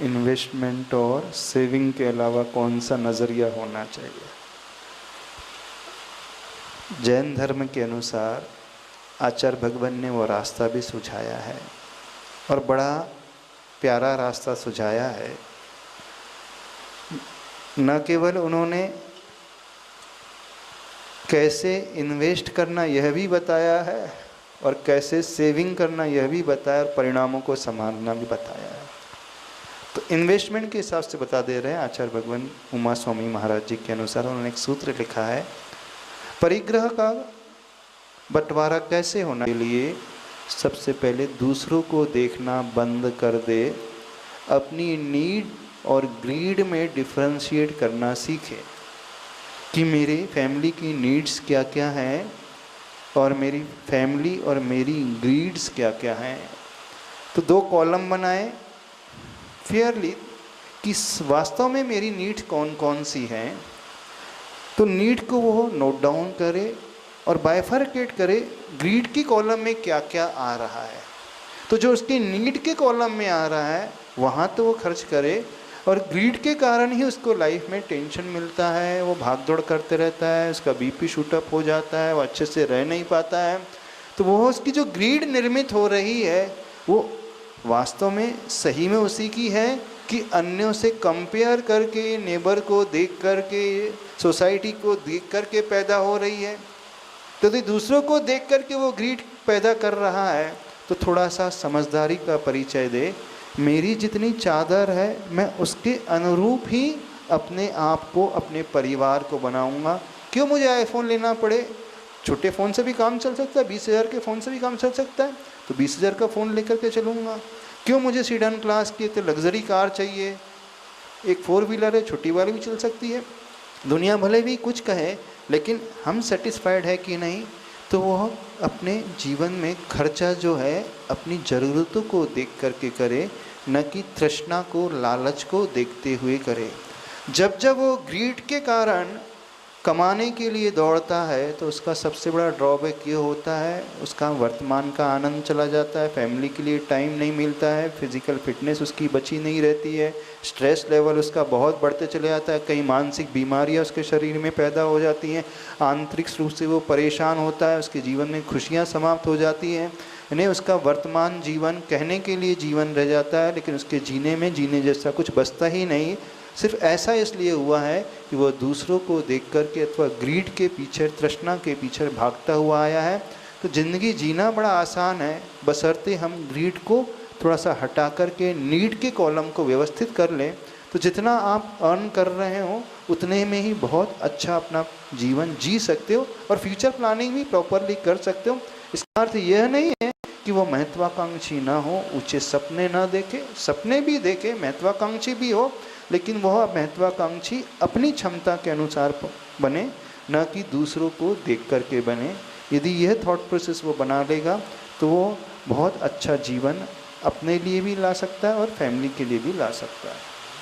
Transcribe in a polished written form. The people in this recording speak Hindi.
इन्वेस्टमेंट और सेविंग के अलावा कौन सा नज़रिया होना चाहिए। जैन धर्म के अनुसार आचार्य भगवान ने वो रास्ता भी सुझाया है और बड़ा प्यारा रास्ता सुझाया है। न केवल उन्होंने कैसे इन्वेस्ट करना यह भी बताया है और कैसे सेविंग करना यह भी बताया और परिणामों को संभालना भी बताया है। तो इन्वेस्टमेंट के हिसाब से बता दे रहे हैं आचार्य भगवान उमा स्वामी महाराज जी के अनुसार। उन्होंने एक सूत्र लिखा है, परिग्रह का बंटवारा कैसे होना के लिए सबसे पहले दूसरों को देखना बंद कर दे, अपनी नीड और ग्रीड में डिफरेंशिएट करना सीखे कि मेरी फैमिली की नीड्स क्या क्या हैं और मेरी फैमिली और मेरी ग्रीड्स क्या क्या हैं। तो 2 कॉलम बनाए फेयरली कि वास्तव में मेरी नीड्स कौन कौन सी हैं। तो नीड को वो नोट डाउन करे और बाइफरकेट करे, ग्रीड की कॉलम में क्या क्या आ रहा है। तो जो उसकी नीड के कॉलम में आ रहा है वहाँ तो वो खर्च करे, और ग्रीड के कारण ही उसको लाइफ में टेंशन मिलता है, वो भाग दौड़ करते रहता है, उसका बीपी शूटअप हो जाता है, वो अच्छे से रह नहीं पाता है। तो वो उसकी जो ग्रीड निर्मित हो रही है वो वास्तव में सही में उसी की है कि अन्यों से कंपेयर करके, नेबर को देख करके, सोसाइटी को देख करके पैदा हो रही है। तो दूसरों को देख करके वो ग्रीड पैदा कर रहा है। तो थोड़ा सा समझदारी का परिचय दे, मेरी जितनी चादर है मैं उसके अनुरूप ही अपने आप को, अपने परिवार को बनाऊंगा। क्यों मुझे आईफोन लेना पड़े, छोटे फ़ोन से भी काम चल सकता है, 20,000 के फ़ोन से भी काम चल सकता है, तो 20,000 का फ़ोन लेकर के चलूँगा। क्यों मुझे सीडान क्लास की तो लग्जरी कार चाहिए, एक 4 व्हीलर है, छोटी वाली भी चल सकती है। दुनिया भले भी कुछ कहे लेकिन हम सेटिस्फाइड है कि नहीं, तो वह अपने जीवन में खर्चा जो है अपनी ज़रूरतों को देख करके करे, न कि तृष्णा को, लालच को देखते हुए करे। जब जब वो ग्रीड के कारण कमाने के लिए दौड़ता है तो उसका सबसे बड़ा ड्रॉबैक ये होता है, उसका वर्तमान का आनंद चला जाता है, फैमिली के लिए टाइम नहीं मिलता है, फिजिकल फिटनेस उसकी बची नहीं रहती है, स्ट्रेस लेवल उसका बहुत बढ़ते चले जाता है, कई मानसिक बीमारियां उसके शरीर में पैदा हो जाती हैं, आंतरिक रूप से वो परेशान होता है, उसके जीवन में खुशियाँ समाप्त हो जाती हैं। यानी उसका वर्तमान जीवन कहने के लिए जीवन रह जाता है, लेकिन उसके जीने जैसा कुछ बचता ही नहीं। सिर्फ ऐसा इसलिए हुआ है कि वह दूसरों को देख कर के अथवा ग्रीड के पीछे, तृष्णा के पीछे भागता हुआ आया है। तो ज़िंदगी जीना बड़ा आसान है, बशर्ते हम ग्रीड को थोड़ा सा हटा कर के नीड के कॉलम को व्यवस्थित कर लें। तो जितना आप अर्न कर रहे हो उतने में ही बहुत अच्छा अपना जीवन जी सकते हो और फ्यूचर प्लानिंग भी प्रॉपरली कर सकते हो। इसका अर्थ यह नहीं है कि वो महत्वाकांक्षी ना हो, ऊँचे सपने ना देखे, सपने भी देखे, महत्वाकांक्षी भी हो, लेकिन वह महत्वाकांक्षी अपनी क्षमता के अनुसार बने, न कि दूसरों को देख करके बने। यदि यह थॉट प्रोसेस वो बना लेगा तो वो बहुत अच्छा जीवन अपने लिए भी ला सकता है और फैमिली के लिए भी ला सकता है।